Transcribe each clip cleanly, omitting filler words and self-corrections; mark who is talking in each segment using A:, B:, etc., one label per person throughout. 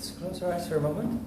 A: Let's close our eyes for a moment.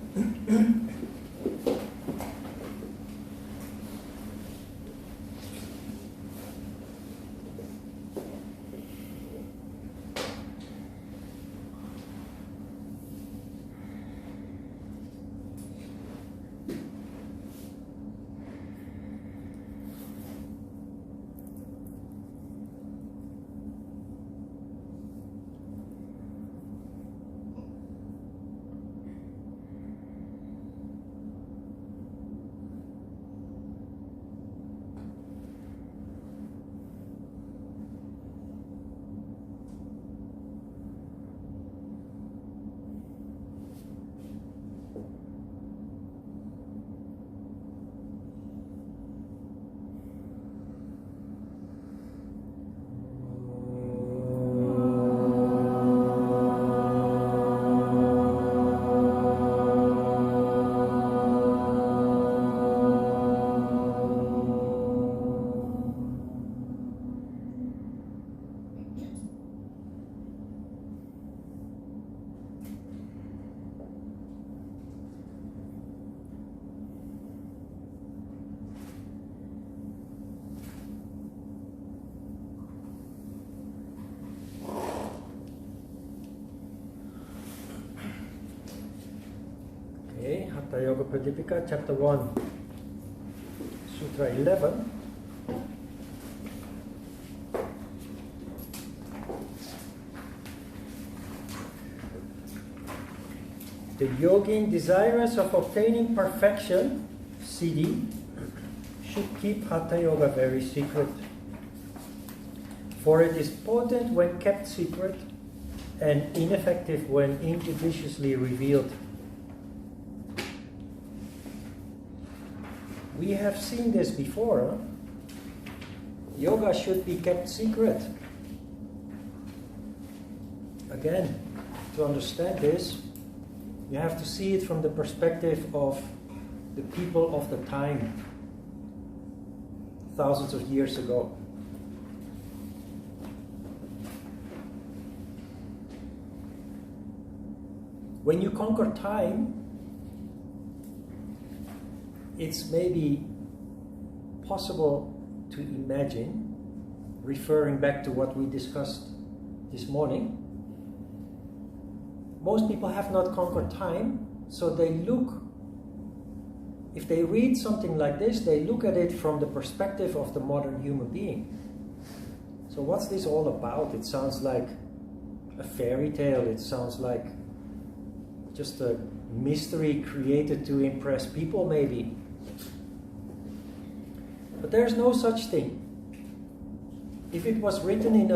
A: Hatha Yoga Pradipika, Chapter 1, Sutra 11. The yogin desirous of obtaining perfection, siddhi, should keep Hatha Yoga very secret. For it is potent when kept secret and ineffective when injudiciously revealed. We have seen this before. Huh? Yoga should be kept secret. Again, to understand this, you have to see it from the perspective of the people of the time, thousands of years ago. When you conquer time, it's maybe possible to imagine, referring back to what we discussed this morning, most people have not conquered time, so they look, if they read something like this, they look at it from the perspective of the modern human being. So what's this all about? It sounds like a fairy tale, it sounds like just a mystery created to impress people maybe. But there's no such thing. If it was written in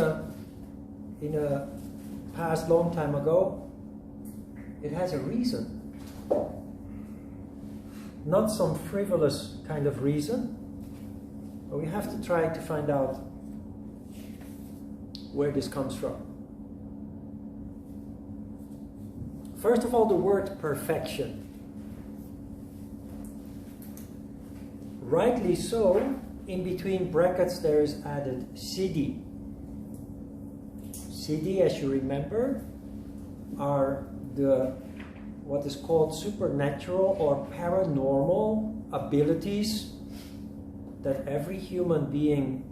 A: a past long time ago, it has a reason. Not some frivolous kind of reason. But we have to try to find out where this comes from. First of all, the word perfection. Rightly so, in between brackets there is added siddhi. Siddhi, as you remember, are what is called supernatural or paranormal abilities that every human being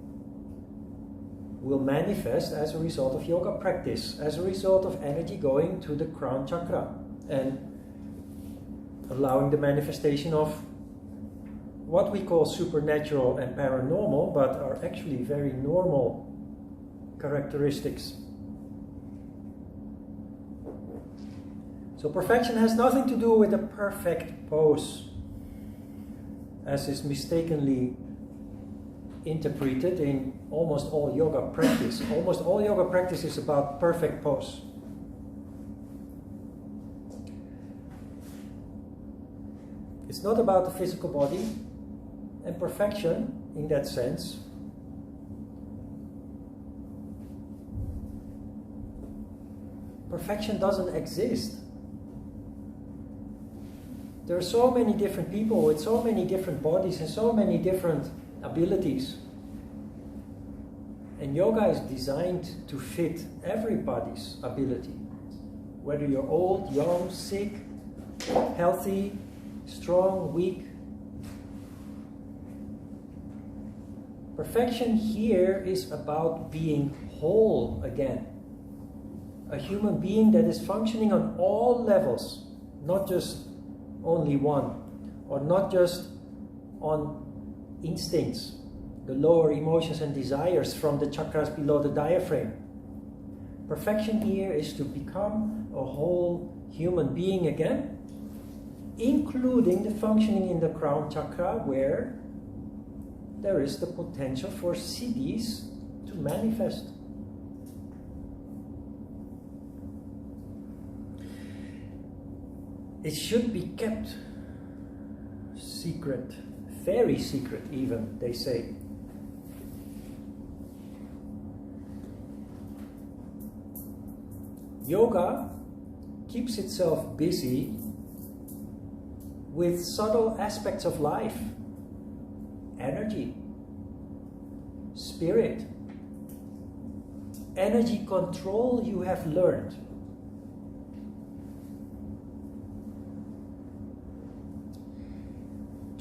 A: will manifest as a result of yoga practice, as a result of energy going to the crown chakra and allowing the manifestation of what we call supernatural and paranormal, but are actually very normal characteristics. So perfection has nothing to do with a perfect pose, as is mistakenly interpreted in almost all yoga practice. Almost all yoga practice is about perfect pose. It's not about the physical body, and perfection in that sense perfection doesn't exist. There are so many different people with so many different bodies and so many different abilities. And yoga is designed to fit everybody's ability. whether you're old, young, sick, healthy, strong, weak. Perfection here is about being whole again. A human being that is functioning on all levels, not just only one, or not just on instincts, the lower emotions and desires from the chakras below the diaphragm. Perfection here is to become a whole human being again, including the functioning in the crown chakra, where there is the potential for siddhis to manifest. It should be kept secret, very secret even, they say. Yoga keeps itself busy with subtle aspects of life. Energy, spirit, energy control you have learned.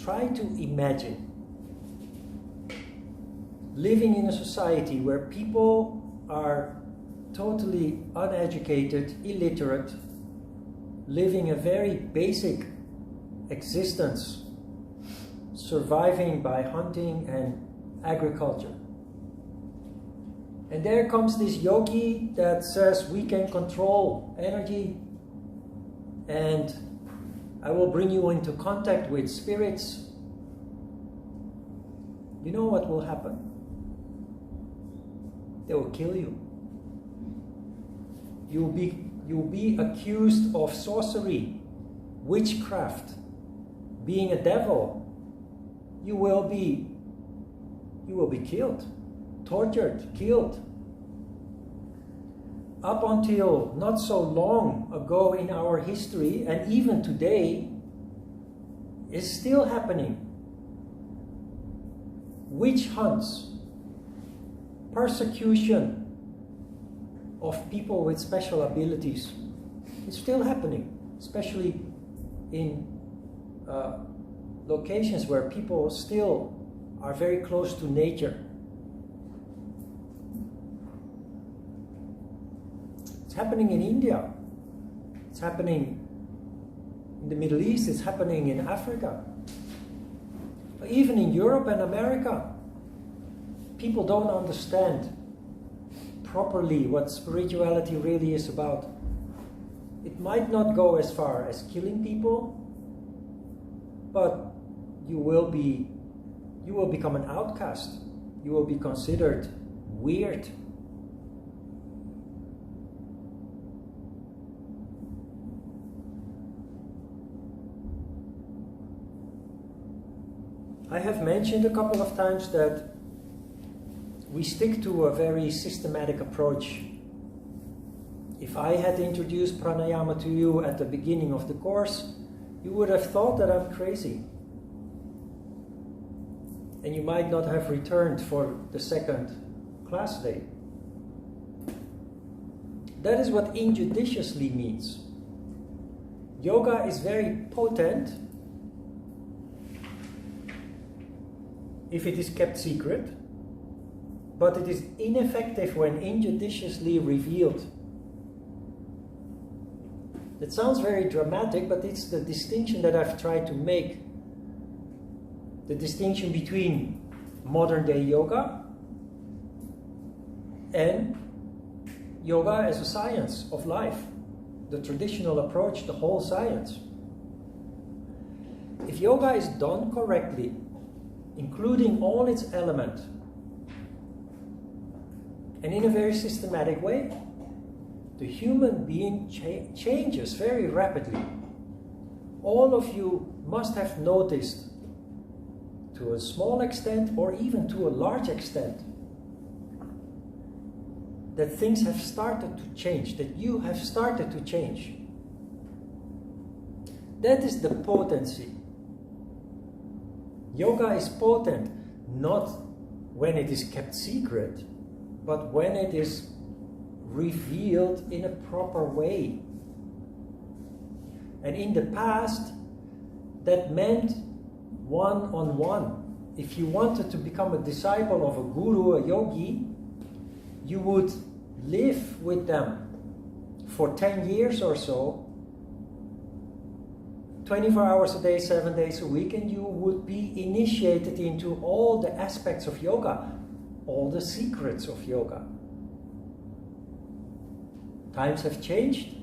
A: Try to imagine living in a society where people are totally uneducated, illiterate, living a very basic existence, surviving by hunting and agriculture. And there comes this yogi that says we can control energy, and I will bring you into contact with spirits. You know what will happen? They will kill you. You'll be accused of sorcery, witchcraft, being a devil. You will be killed, tortured, killed. Up until not so long ago in our history, and even today, is still happening. Witch hunts, persecution of people with special abilities. It's still happening, especially in locations where people still are very close to nature. It's happening in India. It's happening in the Middle East. It's happening in Africa. Even in Europe and America, people don't understand properly what spirituality really is about. It might not go as far as killing people, but you will become an outcast. You will be considered weird. I have mentioned a couple of times that we stick to a very systematic approach. If I had introduced pranayama to you at the beginning of the course, you would have thought that I'm crazy. And you might not have returned for the second class day. That is what injudiciously means. Yoga is very potent if it is kept secret, but it is ineffective when injudiciously revealed. It sounds very dramatic, but it's the distinction that I've tried to make. The distinction between modern day yoga and yoga as a science of life. The traditional approach, the whole science. If yoga is done correctly, including all its elements, and in a very systematic way, the human being changes very rapidly. All of you must have noticed, to a small extent or even to a large extent, that things have started to change, that you have started to change. That is the potency. Yoga is potent not when it is kept secret, but when it is revealed in a proper way, And in the past, that meant one-on-one. If you wanted to become a disciple of a guru, a yogi, you would live with them for 10 years or so, 24 hours a day, 7 days a week, and you would be initiated into all the aspects of yoga, all the secrets of yoga. Times have changed.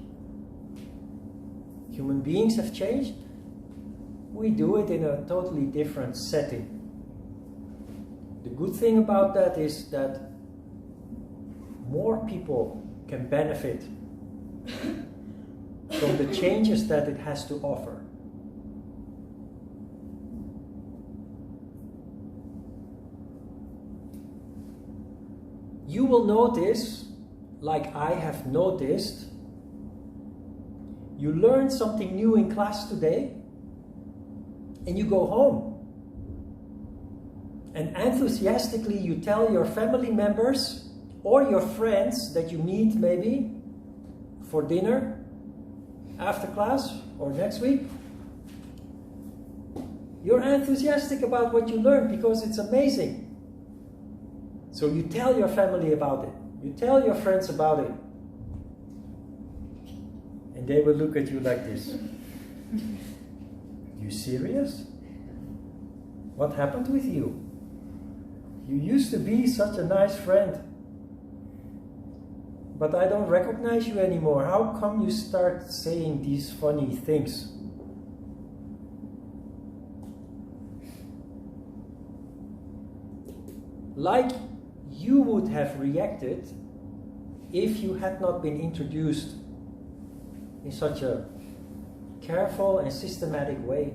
A: Human beings have changed. We do it in a totally different setting. The good thing about that is that more people can benefit from the changes that it has to offer. You will notice, like I have noticed, you learn something new in class today, and you go home. And enthusiastically you tell your family members or your friends that you meet maybe for dinner after class or next week. You're enthusiastic about what you learned because it's amazing. So you tell your family about it. You tell your friends about it. And they will look at you like this. You serious? What happened with you? You used to be such a nice friend. But I don't recognize you anymore. How come you start saying these funny things? Like you would have reacted if you had not been introduced in such a careful and systematic way.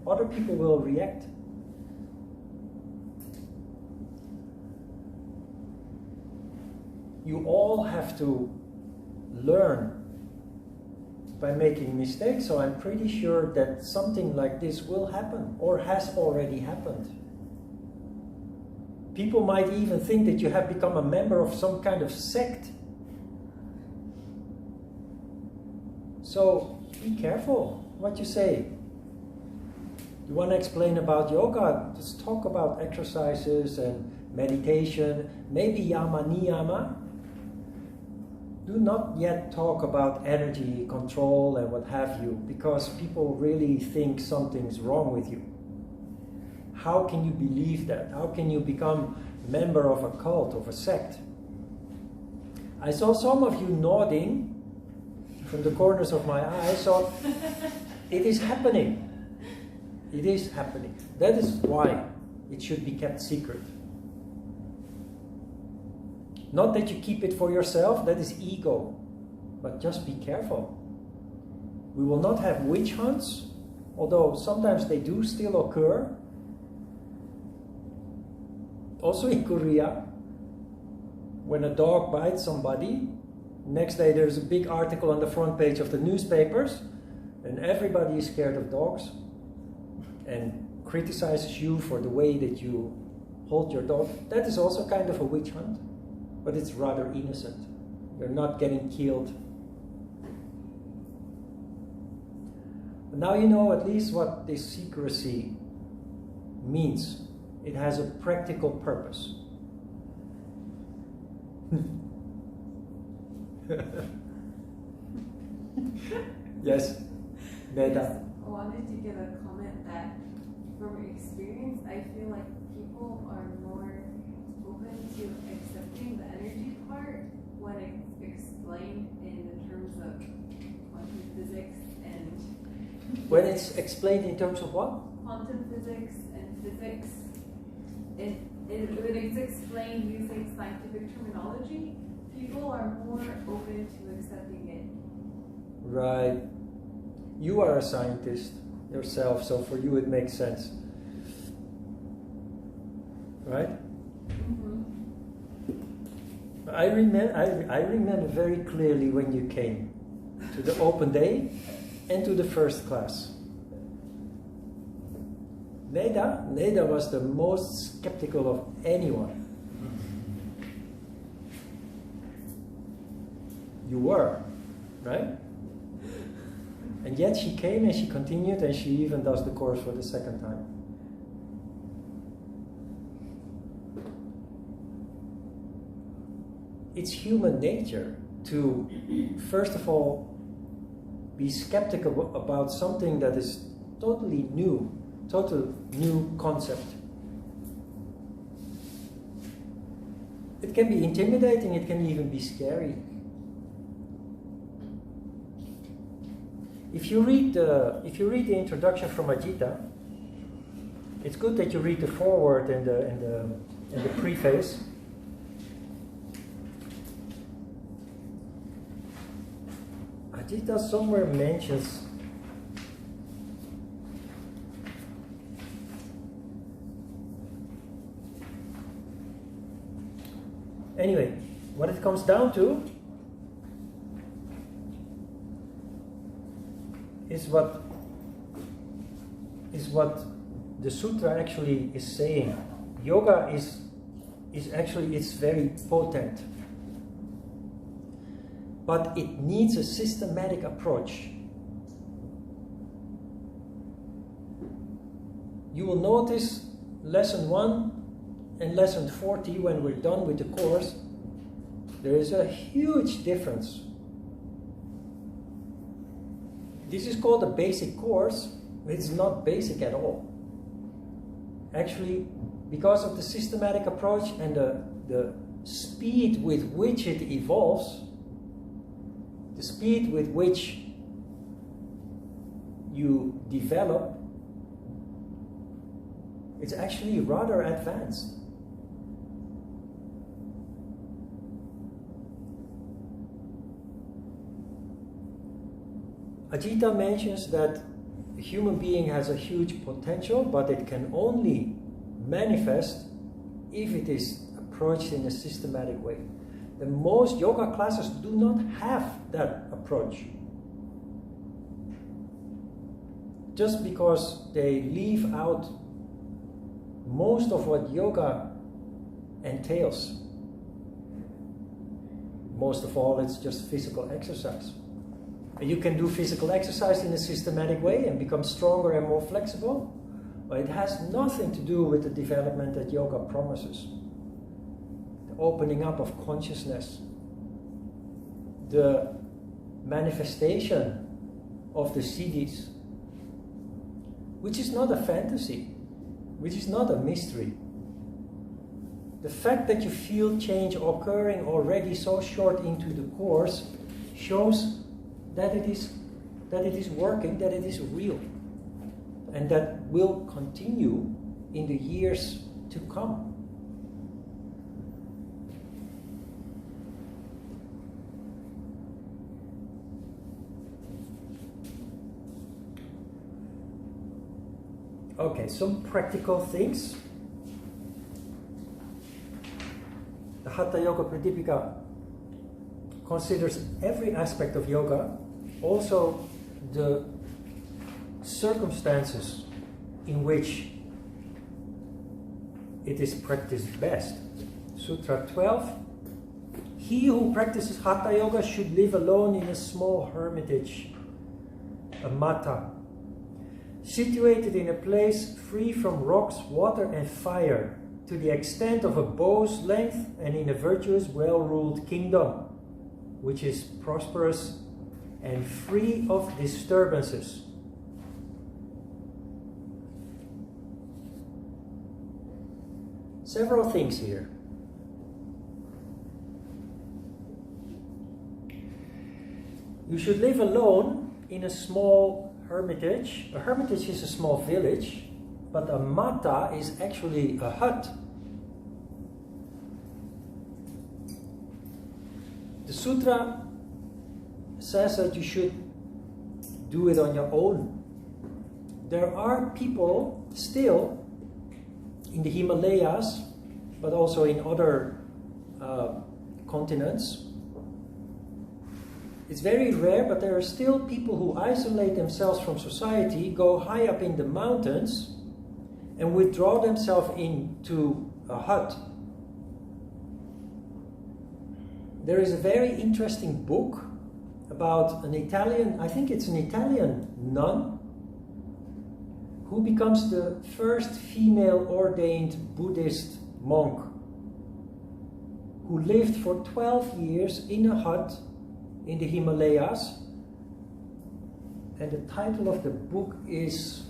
A: Other people will react. You all have to learn by making mistakes, so I'm pretty sure that something like this will happen or has already happened. People might even think that you have become a member of some kind of sect. So be careful what you say. You want to explain about yoga, just talk about exercises and meditation, maybe yama niyama. Do not yet talk about energy control and what have you, because people really think something's wrong with you. How can you believe that? How can you become a member of a cult, of a sect? I saw some of you nodding from the corners of my eyes, so it is happening. It is happening. That is why it should be kept secret. Not that you keep it for yourself, that is ego. But just be careful. We will not have witch hunts, although sometimes they do still occur. Also in Korea, when a dog bites somebody, next day there's a big article on the front page of the newspapers, and everybody is scared of dogs and criticizes you for the way that you hold your dog. That is also kind of a witch hunt, but it's rather innocent. You're not getting killed. But now you know at least what this secrecy means. It has a practical purpose. Yes, Neda.
B: I wanted to give a comment that from experience, I feel like people are more open to accepting the energy part when it's explained in the terms of quantum physics and...
A: When it's explained in terms of what?
B: Quantum physics and physics. When it's explained using scientific terminology, people are more open to accepting it.
A: Right. You are a scientist yourself, so for you it makes sense. Right?
B: Mm-hmm.
A: I remember very clearly when you came to the open day and to the first class. Neda was the most skeptical of anyone. You were, right? And yet she came and she continued, and she even does the course for the second time. It's human nature to, first of all, be skeptical about something that is totally new, total new concept. It can be intimidating, it can even be scary. If you read the introduction from Ajita, it's good that you read the foreword and the preface. Ajita somewhere mentions anyway, what it comes down to is what the sutra actually is saying. Yoga is actually, it's very potent, but it needs a systematic approach. You will notice lesson 1 and lesson 40, when we're done with the course, there is a huge difference. This is called a basic course. It's not basic at all. Actually, because of the systematic approach and the speed with which it evolves, the speed with which you develop, it's actually rather advanced. Ajita mentions that a human being has a huge potential, but it can only manifest if it is approached in a systematic way. The most yoga classes do not have that approach. Just because they leave out most of what yoga entails. Most of all, it's just physical exercise. And you can do physical exercise in a systematic way and become stronger and more flexible, but it has nothing to do with the development that yoga promises. The opening up of consciousness, the manifestation of the siddhis, which is not a fantasy, which is not a mystery. The fact that you feel change occurring already so short into the course shows that it is working, that it is real, and that will continue in the years to come. Okay, some practical things. The Hatha Yoga Pradipika considers every aspect of yoga, also the circumstances in which it is practiced best. Sutra 12, he who practices Hatha Yoga should live alone in a small hermitage, a mata, situated in a place free from rocks, water and fire, to the extent of a bow's length, and in a virtuous, well-ruled kingdom, which is prosperous and free of disturbances. Several things here. You should live alone in a small hermitage. A hermitage is a small village, but a mata is actually a hut. The sutra says that you should do it on your own. There are people still in the Himalayas, but also in other continents. It's very rare, but there are still people who isolate themselves from society, go high up in the mountains, and withdraw themselves into a hut. There is a very interesting book about an Italian, I think it's an Italian nun, who becomes the first female ordained Buddhist monk, who lived for 12 years in a hut in the Himalayas. And the title of the book is,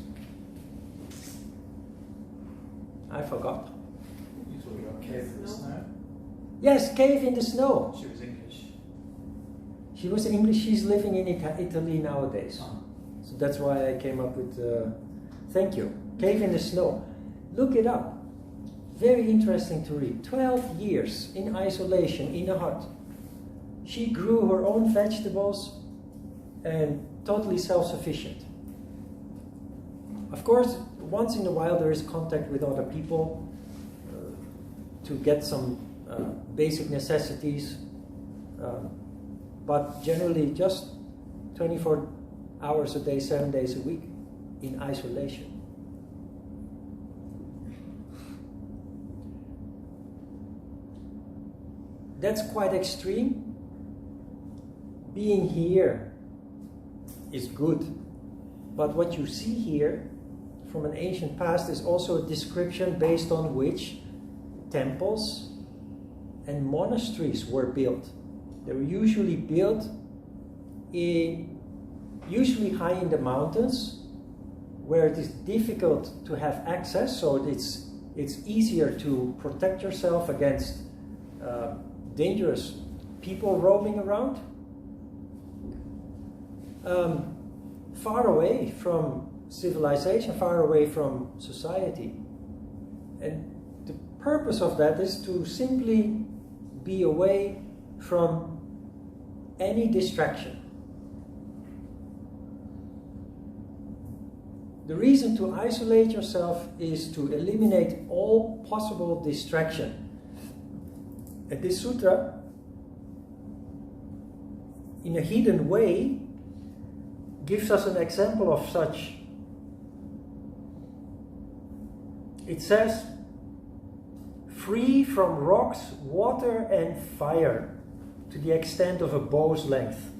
A: I forgot.
C: You're talking about Cave in the Snow?
A: Yes, Cave in the Snow.
C: She was English.
A: She was English, she's living in Italy nowadays.
C: Oh.
A: So that's why I came up with, thank you, Cave in the Snow. Look it up. Very interesting to read. 12 years in isolation in a hut. She grew her own vegetables and totally self-sufficient. Of course, once in a while there is contact with other people to get some basic necessities, but generally just 24 hours a day, 7 days a week in isolation. That's quite extreme. Being here is good, but what you see here from an ancient past is also a description based on which temples and monasteries were built. They were usually built usually high in the mountains, where it is difficult to have access, so it's easier to protect yourself against dangerous people roaming around. Far away from civilization, far away from society. And the purpose of that is to simply be away from any distraction. The reason to isolate yourself is to eliminate all possible distraction. And this sutra, in a hidden way, gives us an example of such. It says, free from rocks, water and fire to the extent of a bow's length.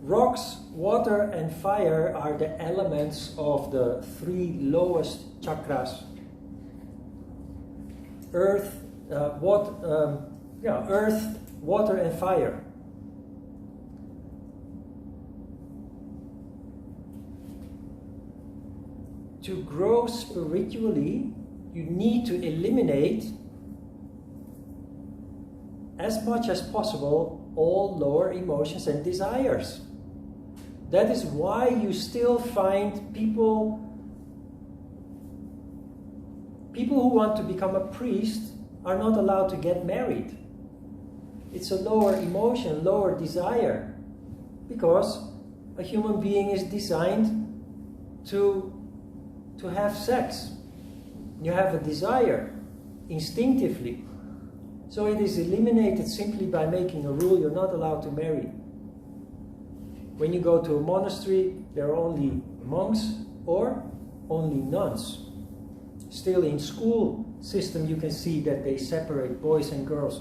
A: Rocks, water and fire are the elements of the three lowest chakras. Earth, earth, water and fire. To grow spiritually, you need to eliminate as much as possible all lower emotions and desires. That is why you still find people who want to become a priest are not allowed to get married. It's a lower emotion, lower desire, because a human being is designed to have sex. You have a desire instinctively. So it is eliminated simply by making a rule: you're not allowed to marry. When you go to a monastery, there are only monks or only nuns. Still, in school system you can see that they separate boys and girls.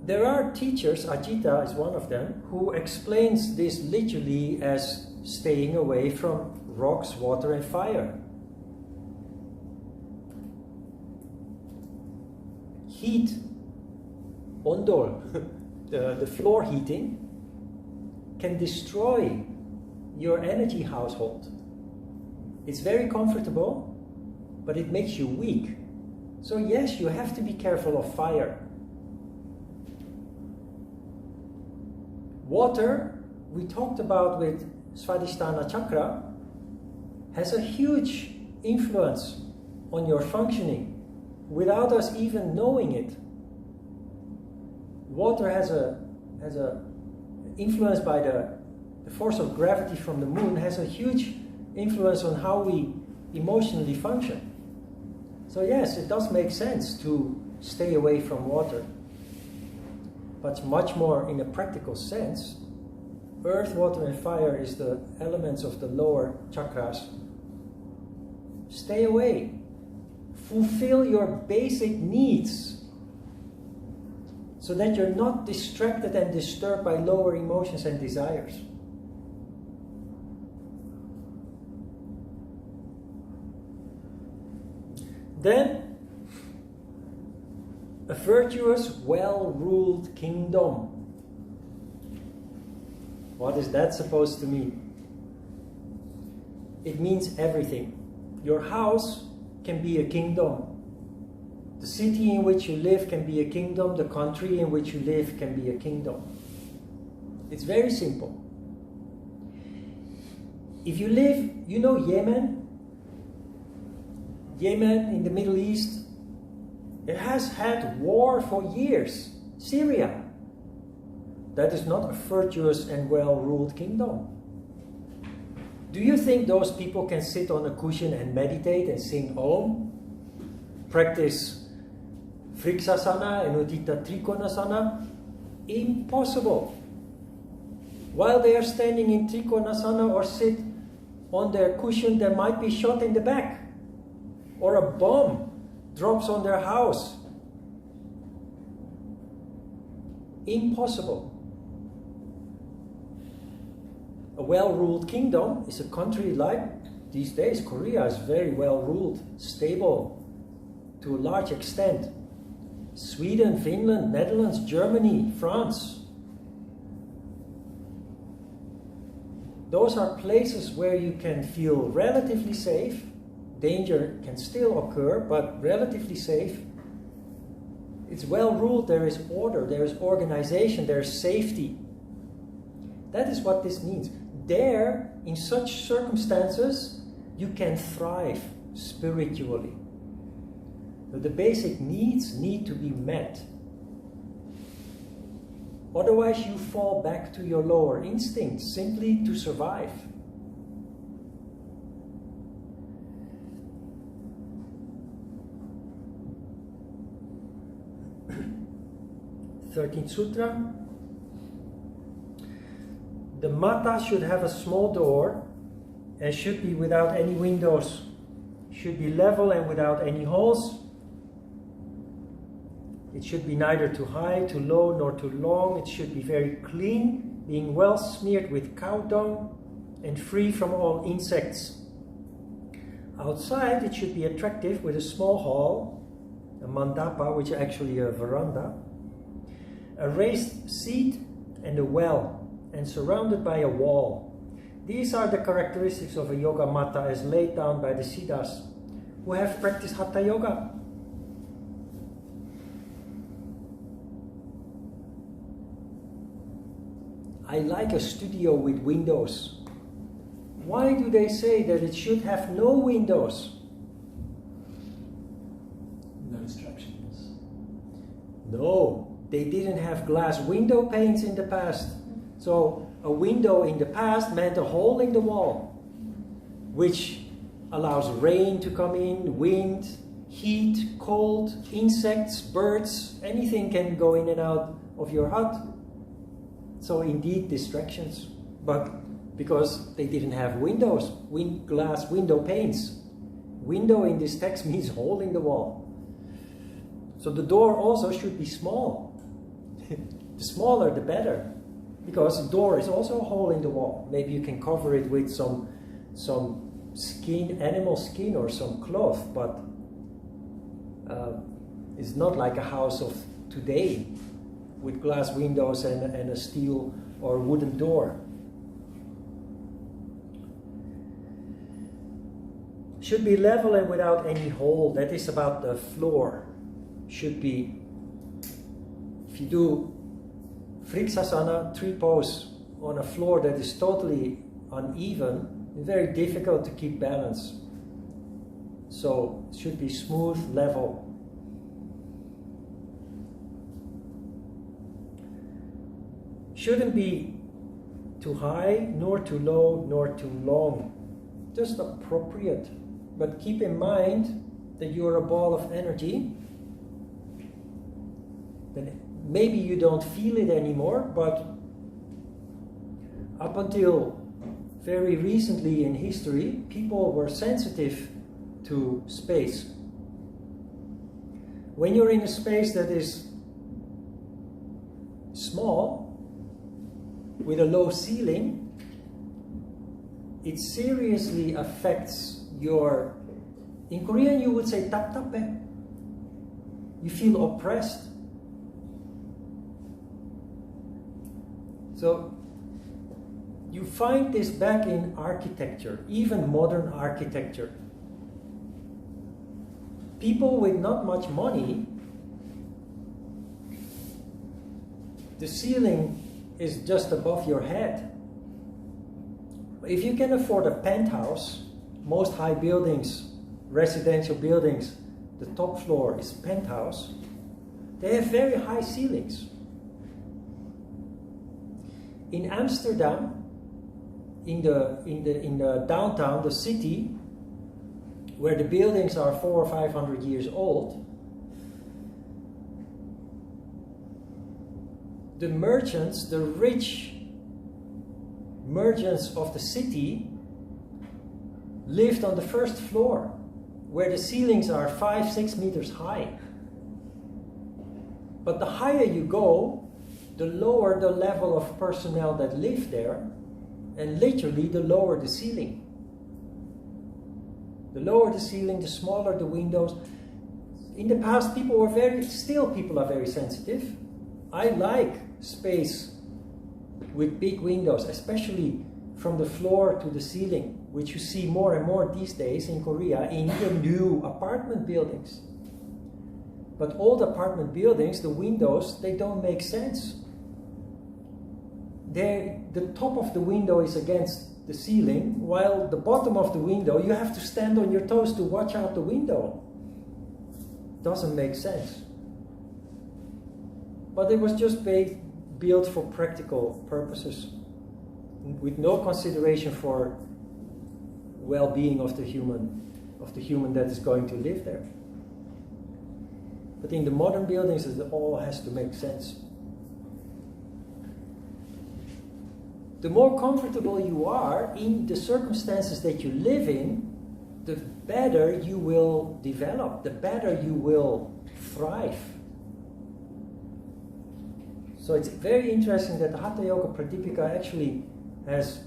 A: There are teachers, Ajita is one of them, who explains this literally as staying away from rocks, water and fire. Heat, ondol, the floor heating, can destroy your energy household. It's very comfortable, but it makes you weak. So yes, you have to be careful of fire. Water, we talked about with Svadhisthana Chakra, has a huge influence on your functioning without us even knowing it. Water has a influence by the force of gravity from the moon, has a huge influence on how we emotionally function. So yes, it does make sense to stay away from water. But much more in a practical sense, earth, water and fire is the elements of the lower chakras. Stay away. Fulfill your basic needs so that you're not distracted and disturbed by lower emotions and desires. Then, a virtuous, well-ruled kingdom. What is that supposed to mean? It means everything. Your house can be a kingdom. The city in which you live can be a kingdom. The country in which you live can be a kingdom. It's very simple. If you live, you know Yemen? Yemen in the Middle East, it has had war for years. Syria. That is not a virtuous and well-ruled kingdom. Do you think those people can sit on a cushion and meditate and sing Om? Practice Vriksasana and Udita Trikonasana? Impossible. While they are standing in Trikonasana or sit on their cushion, there might be shot in the back. Or a bomb drops on their house. Impossible. A well-ruled kingdom is a country like these days. Korea is very well-ruled, stable to a large extent. Sweden, Finland, Netherlands, Germany, France. Those are places where you can feel relatively safe. Danger can still occur, but relatively safe. It's well-ruled, there is order, there is organization, there is safety. That is what this means. There, in such circumstances, you can thrive spiritually. But the basic needs need to be met. Otherwise, you fall back to your lower instincts simply to survive. Thirteenth Sutra. The mata should have a small door and should be without any windows. Should be level and without any holes. It should be neither too high, too low, nor too long. It should be very clean, being well smeared with cow dung and free from all insects. Outside, it should be attractive with a small hall, a mandapa, which is actually a veranda, a raised seat and a well, and surrounded by a wall. These are the characteristics of a yoga mata as laid down by the Siddhas who have practiced Hatha Yoga. I like a studio with windows. Why do they say that it should have no windows?
C: No distractions.
A: No, they didn't have glass window panes in the past. So a window in the past meant a hole in the wall, which allows rain to come in, wind, heat, cold, insects, birds, anything can go in and out of your hut. So indeed distractions, but because they didn't have windows, glass window panes. Window in this text means hole in the wall. So the door also should be small. The smaller the better, because the door is also a hole in the wall. Maybe you can cover it with some skin, animal skin or some cloth, but it's not like a house of today with glass windows and a steel or wooden door. Should be level and without any hole. That is about the floor. Should be, if you do Vriksasana, tree pose, on a floor that is totally uneven, it's very difficult to keep balance. So it should be smooth, level. Shouldn't be too high, nor too low, nor too long. Just appropriate. But keep in mind that you're a ball of energy. Then maybe you don't feel it anymore, but up until very recently in history, people were sensitive to space. When you're in a space that is small, with a low ceiling, it seriously affects your, in Korean you would say 답답해. You feel oppressed. So you find this back in architecture, even modern architecture. People with not much money, the ceiling is just above your head. If you can afford a penthouse, most high buildings, residential buildings, the top floor is penthouse, they have very high ceilings. In Amsterdam, in the downtown, the city, where the buildings are 400 or 500 years old, the merchants, the rich merchants of the city, lived on the first floor, where the ceilings are 5-6 meters high. But the higher you go, the lower the level of personnel that live there, and literally the lower the ceiling. The lower the ceiling, the smaller the windows. In the past, people are very sensitive. I like space with big windows, especially from the floor to the ceiling, which you see more and more these days in Korea in the new apartment buildings. But old apartment buildings, the windows, they don't make sense. The top of the window is against the ceiling, while the bottom of the window, you have to stand on your toes to watch out the window. Doesn't make sense. But it was just built for practical purposes, with no consideration for well-being of the human that is going to live there. But in the modern buildings, it all has to make sense. The more comfortable you are in the circumstances that you live in, the better you will develop, the better you will thrive. So it's very interesting that the Hatha Yoga Pradipika actually has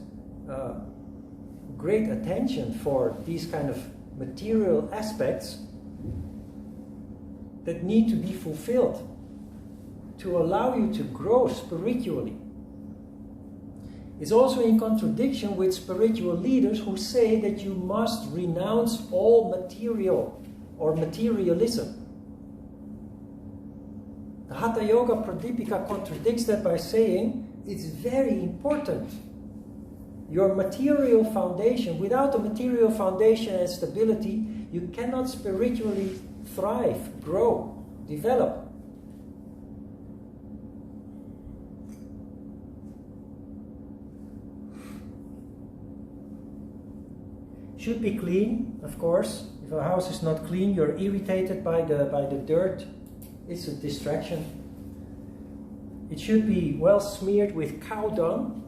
A: great attention for these kind of material aspects that need to be fulfilled to allow you to grow spiritually. It's also in contradiction with spiritual leaders who say that you must renounce all material or materialism. The Hatha Yoga Pradipika contradicts that by saying it's very important. Your material foundation, without a material foundation and stability, you cannot spiritually thrive, grow, develop. Should be clean, of course. If a house is not clean, you're irritated by the dirt. It's a distraction. It should be well smeared with cow dung.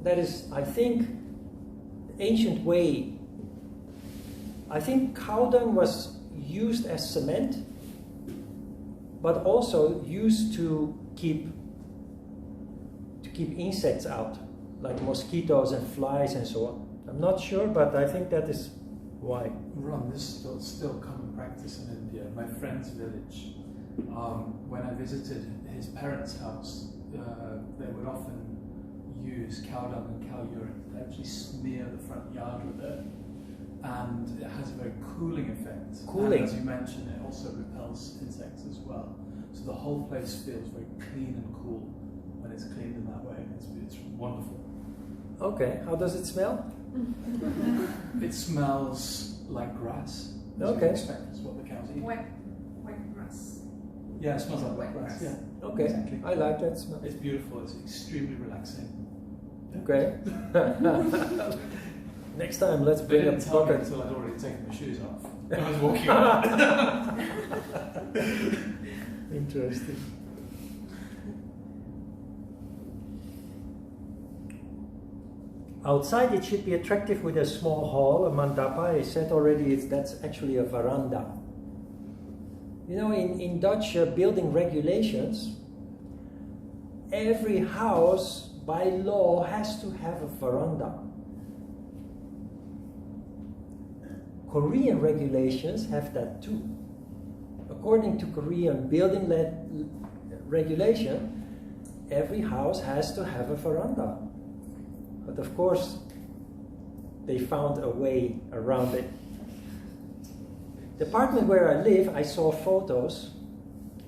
A: That is, I think, the ancient way. I think cow dung was used as cement, but also used to keep insects out, like mosquitoes and flies and so on. I'm not sure, but I think that is why.
C: Ron, this is still common practice in India. My friend's village, when I visited his parents' house, they would often use cow dung and cow urine to actually smear the front yard with it, and it has a very cooling effect.
A: Cooling.
C: And as you mentioned, it also repels insects as well. So the whole place feels very clean and cool when it's cleaned in that way. It's wonderful.
A: Okay, how does it smell?
C: It smells like grass. As
A: Okay.
C: you expect, is what the cows eat.
B: Wet grass.
C: Yeah, it smells like wet grass. Yeah.
A: Okay,
C: Exactly.
A: I like that smell.
C: It's beautiful. It's extremely relaxing.
A: Okay. Next time, let's
C: They
A: bring
C: didn't
A: a
C: tell me
A: bucket.
C: until I'd already taken my shoes off. I was walking around.
A: Interesting. Outside it should be attractive with a small hall, a mandapa. I said already that's actually a veranda. You know, in Dutch building regulations, every house by law has to have a veranda. Korean regulations have that too. According to Korean building regulation, every house has to have a veranda. But of course, they found a way around it. The apartment where I live, I saw photos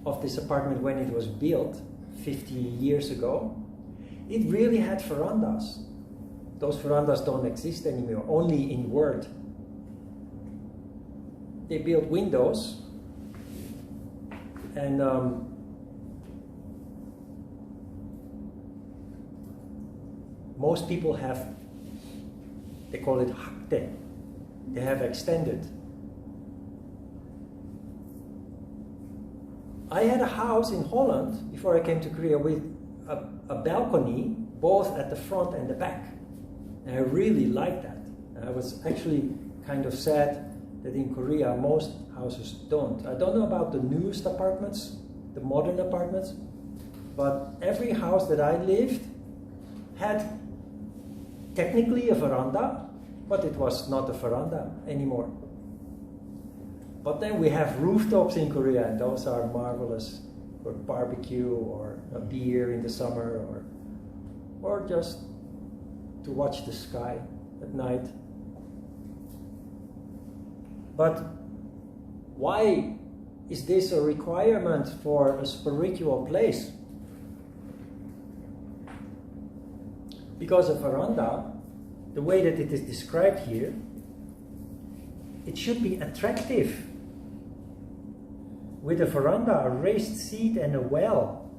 A: of this apartment when it was built 50 years ago. It really had verandas. Those verandas don't exist anymore, only in word. They built windows and most people have, they call it hakte. They have extended. I had a house in Holland before I came to Korea with a balcony both at the front and the back. And I really liked that. And I was actually kind of sad that in Korea most houses don't. I don't know about the newest apartments, the modern apartments, but every house that I lived had technically a veranda, but it was not a veranda anymore. But then we have rooftops in Korea, and those are marvelous for barbecue or a beer in the summer, or just to watch the sky at night. But why is this a requirement for a spiritual place? Because a veranda, the way that it is described here, it should be attractive. With a veranda, a raised seat and a well.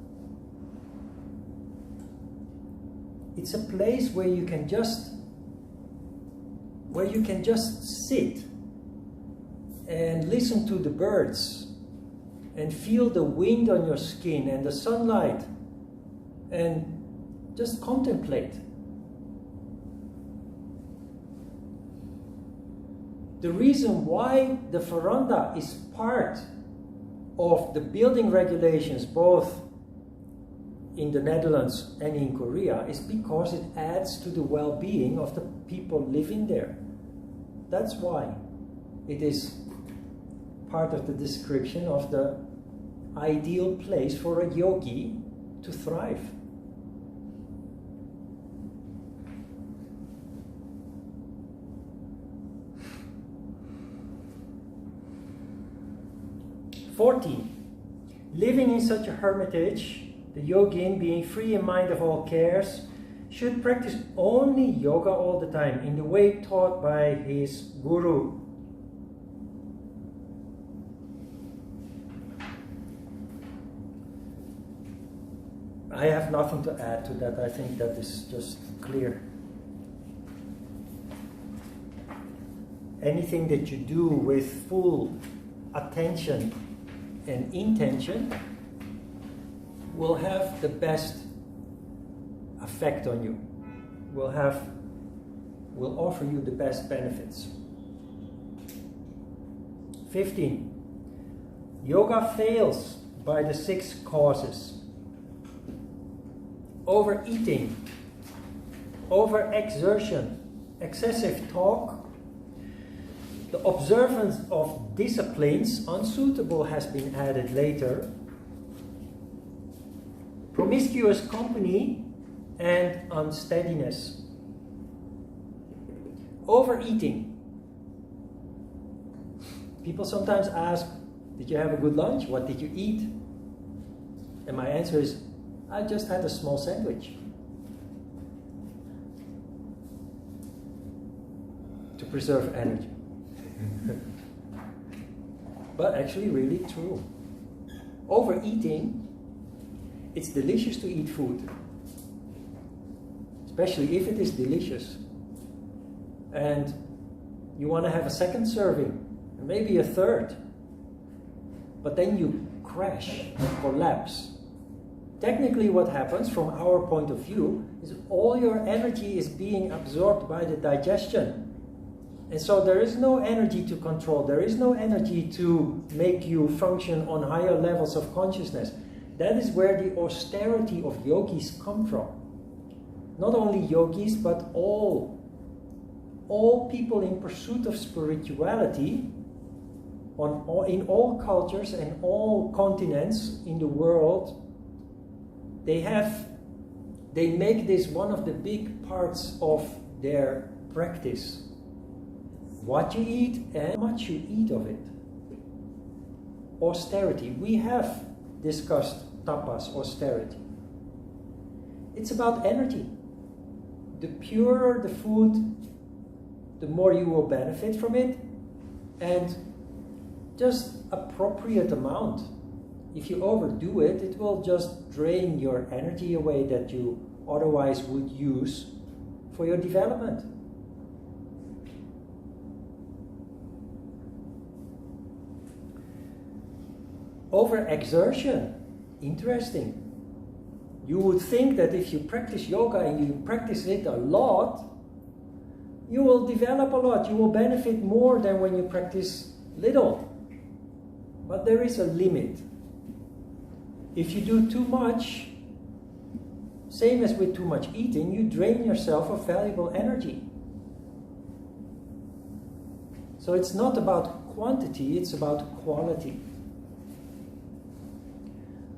A: It's a place where you can just sit and listen to the birds and feel the wind on your skin and the sunlight and just contemplate. The reason why the veranda is part of the building regulations both in the Netherlands and in Korea is because it adds to the well-being of the people living there. That's why it is part of the description of the ideal place for a yogi to thrive. Living in such a hermitage, the yogin, being free in mind of all cares, should practice only yoga all the time in the way taught by his guru. I have nothing to add to that. I think that is just clear. Anything that you do with full attention and intention will have the best effect on you, will offer you the best benefits. 15. Yoga fails by the 6 causes. Overeating, overexertion, excessive talk, the observance of disciplines, unsuitable has been added later, promiscuous company, and unsteadiness. Overeating. People sometimes ask, did you have a good lunch? What did you eat? And my answer is, I just had a small sandwich. To preserve energy. But actually really true. Overeating, it's delicious to eat food. Especially if it is delicious. And you want to have a second serving, and maybe a third. But then you crash, collapse. technically what happens from our point of view is all your energy is being absorbed by the digestion. And so there is no energy to control, there is no energy to make you function on higher levels of consciousness. That is where the austerity of yogis come from. Not only yogis, but all people in pursuit of spirituality in all cultures and all continents in the world, they make this one of the big parts of their practice. What you eat and how much you eat of it. Austerity. We have discussed tapas, austerity. It's about energy. The purer the food, the more you will benefit from it, and just appropriate amount. If you overdo it, it will just drain your energy away that you otherwise would use for your development. Overexertion, interesting. You would think that if you practice yoga and you practice it a lot, you will develop a lot, you will benefit more than when you practice little. But there is a limit. If you do too much, same as with too much eating, you drain yourself of valuable energy. So it's not about quantity, it's about quality.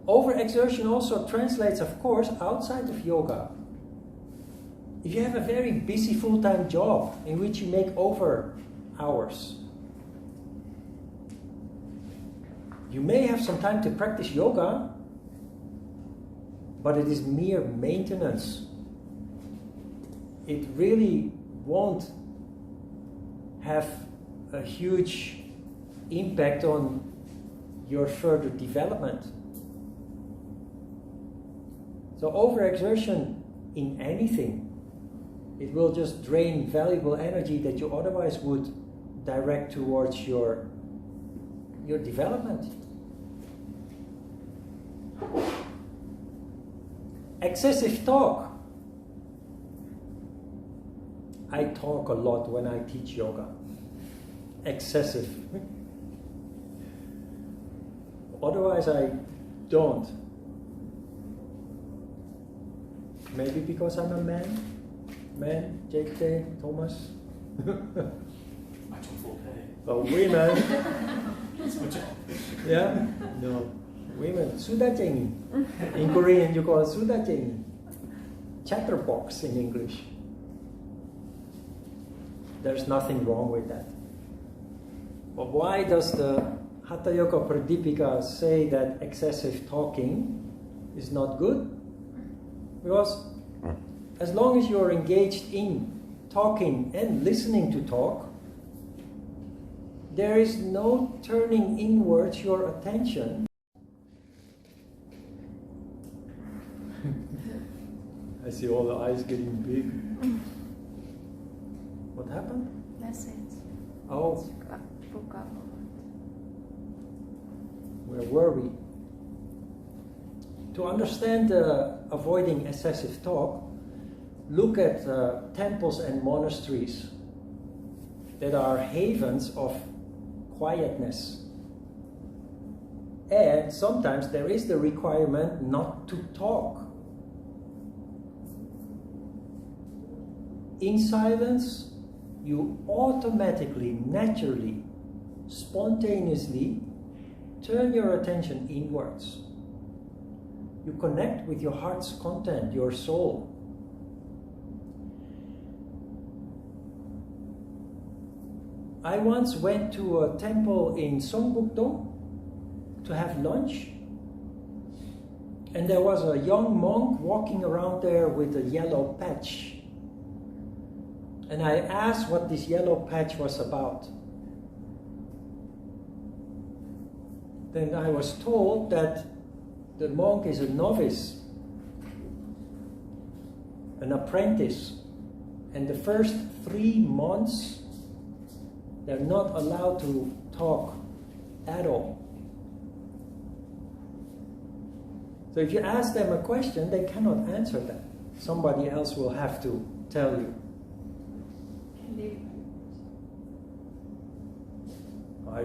A: Overexertion also translates, of course, outside of yoga. If you have a very busy full-time job in which you make over hours, you may have some time to practice yoga, but it is mere maintenance. It really won't have a huge impact on your further development. So overexertion in anything, it will just drain valuable energy that you otherwise would direct towards your development. Excessive talk. I talk a lot when I teach yoga. Excessive. Otherwise I don't. Maybe because I'm a man? Man, Jake, Thomas? Oh, women. Yeah? No. Women. Sudajeng. In Korean you call it Sudajeng. Chatterbox in English. There's nothing wrong with that. But why does the Hatha Yoga Pradipika say that excessive talking is not good? Because as long as you're engaged in talking and listening to talk, there is no turning inwards your attention. I see all the eyes getting big. What happened?
D: Message.
A: Oh. Where were we? To understand avoiding excessive talk, look at temples and monasteries that are havens of quietness. And sometimes there is the requirement not to talk. In silence, you automatically, naturally, spontaneously turn your attention inwards. You connect with your heart's content, your soul. I once went to a temple in Songbukdo to have lunch, and there was a young monk walking around there with a yellow patch. And I asked what this yellow patch was about. Then I was told that the monk is a novice, an apprentice, and the first 3 months they're not allowed to talk at all. So if you ask them a question, they cannot answer that. Somebody else will have to tell you. I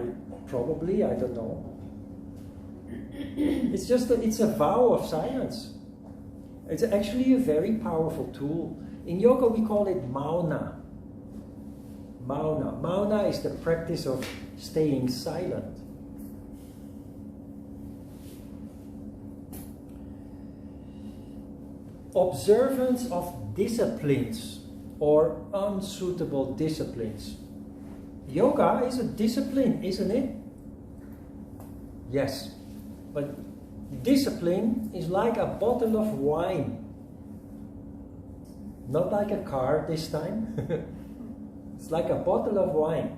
A: don't know. It's just that it's a vow of silence. It's actually a very powerful tool. In yoga we call it mauna. Mauna. Mauna is the practice of staying silent. Observance of disciplines or unsuitable disciplines. Yoga is a discipline, isn't it? Yes. But discipline is like a bottle of wine. Not like a car this time. It's like a bottle of wine.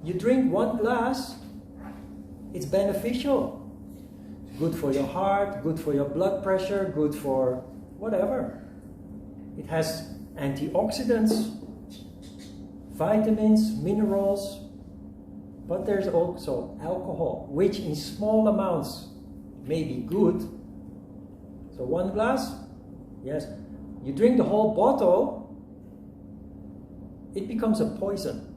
A: You drink one glass, it's beneficial. It's good for your heart, good for your blood pressure, good for whatever. It has antioxidants, vitamins, minerals, but there's also alcohol, which in small amounts may be good. So one glass, yes. You drink the whole bottle, it becomes a poison.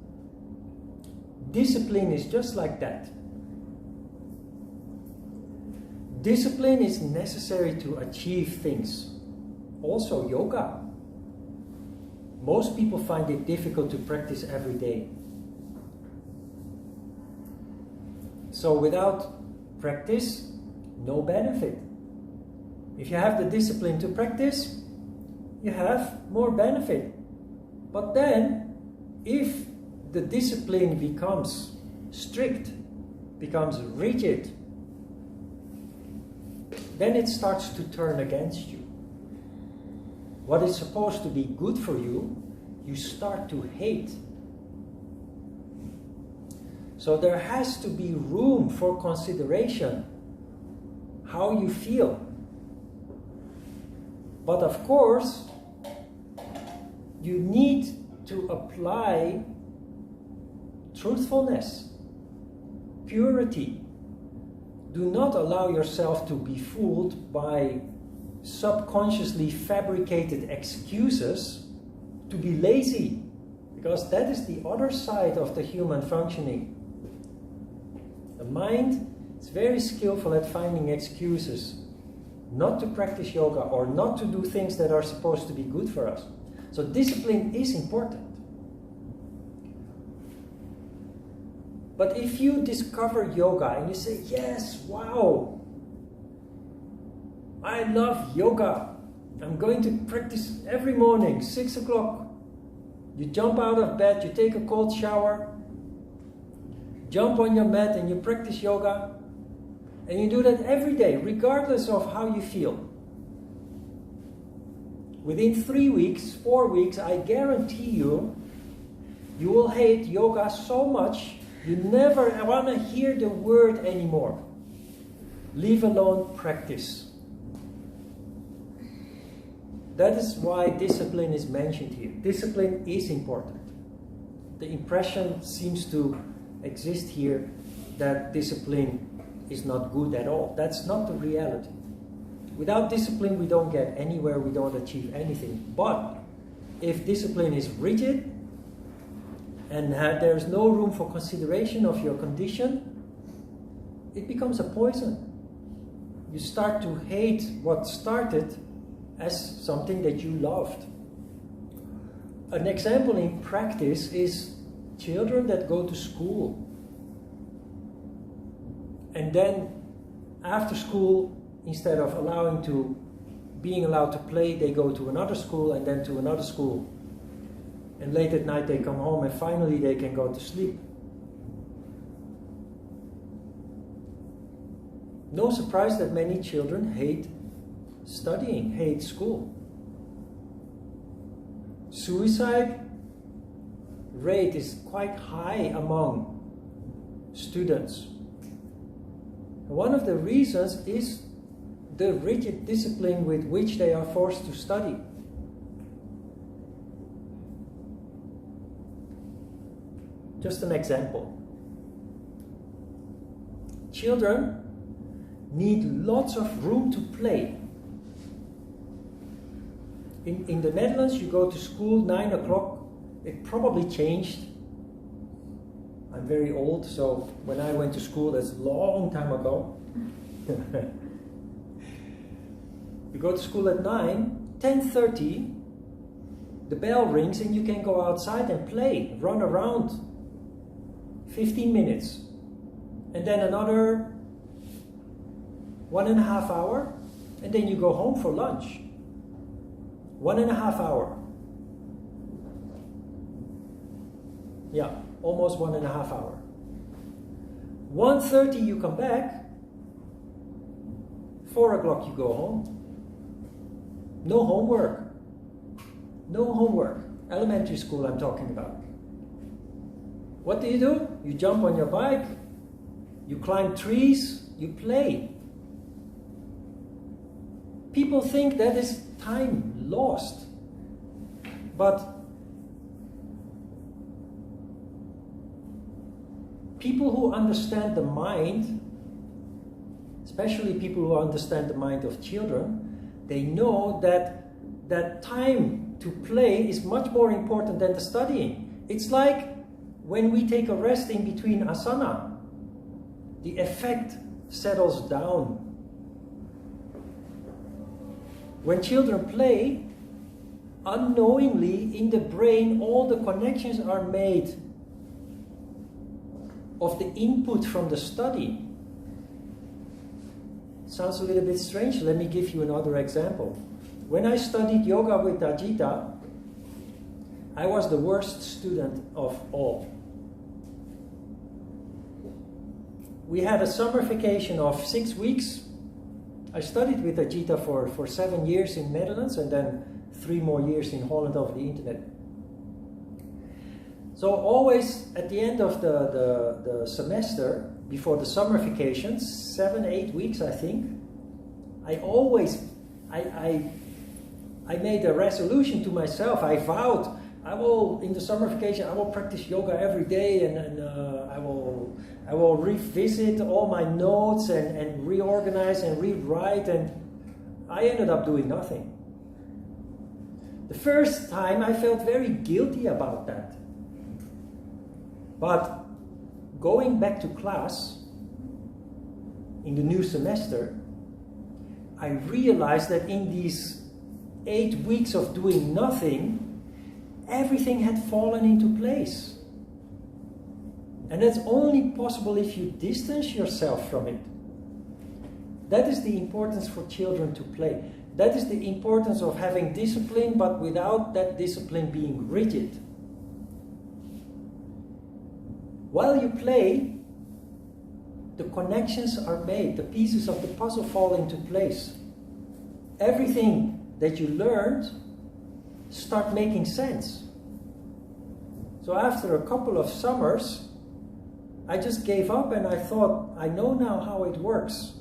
A: Discipline is just like that. Discipline is necessary to achieve things. Also yoga. Most people find it difficult to practice every day. So without practice, no benefit. If you have the discipline to practice, you have more benefit. But then, if the discipline becomes strict, becomes rigid, then it starts to turn against you. What is supposed to be good for you, you start to hate. So there has to be room for consideration, how you feel. But of course, you need to apply truthfulness, purity. Do not allow yourself to be fooled by subconsciously fabricated excuses to be lazy, because that is the other side of the human functioning. The mind is very skillful at finding excuses not to practice yoga or not to do things that are supposed to be good for us. So discipline is important. But if you discover yoga and you say, yes, wow, I love yoga, I'm going to practice every morning, 6 o'clock. You jump out of bed, you take a cold shower, jump on your mat and you practice yoga. And you do that every day, regardless of how you feel. Within 3 weeks, 4 weeks, I guarantee you, you will hate yoga so much, you never want to hear the word anymore. Leave alone practice. That is why discipline is mentioned here. Discipline is important. The impression seems to exist here that discipline is not good at all. That's not the reality. Without discipline, we don't get anywhere, we don't achieve anything. But if discipline is rigid and there's no room for consideration of your condition, it becomes a poison. You start to hate what started as something that you loved. An example in practice is children that go to school. And then after school, instead of being allowed to play, they go to another school and then to another school. And late at night they come home and finally they can go to sleep. No surprise that many children hate studying, hate school. Suicide rate is quite high among students. One of the reasons is the rigid discipline with which they are forced to study. Just an example. Children need lots of room to play. In the Netherlands, you go to school 9 o'clock. It probably changed. I'm very old, so when I went to school, that's a long time ago. You go to school at 9, 10:30, the bell rings and you can go outside and play, run around 15 minutes. And then another 1.5 hours, and then you go home for lunch. 1.5 hours. Yeah, almost 1.5 hours. 1:30 you come back, 4 o'clock you go home. No homework. No homework. Elementary school I'm talking about. What do? You jump on your bike, you climb trees, you play. People think that is time lost. But people who understand the mind, especially people who understand the mind of children, they know that time to play is much more important than the studying. It's like when we take a rest in between asana, the effect settles down. When children play, unknowingly in the brain all the connections are made of the input from the study. Sounds a little bit strange. Let me give you another example. When I studied yoga with Ajita, I was the worst student of all. We had a summer vacation of 6 weeks. I studied with Ajita for 7 years in Netherlands and then 3 more years in Holland over the internet. So always at the end of the semester, before the summer vacations, 7-8 weeks I think, I made a resolution to myself. I vowed I will, in the summer vacation, I will practice yoga every day, and I will revisit all my notes and reorganize and rewrite, and I ended up doing nothing. The first time I felt very guilty about that. But going back to class in the new semester, I realized that in these 8 weeks of doing nothing, everything had fallen into place. And that's only possible if you distance yourself from it. That is the importance for children to play. That is the importance of having discipline, but without that discipline being rigid. While you play, the connections are made, the pieces of the puzzle fall into place. Everything that you learned start making sense. So after a couple of summers, I just gave up and I thought, I know now how it works.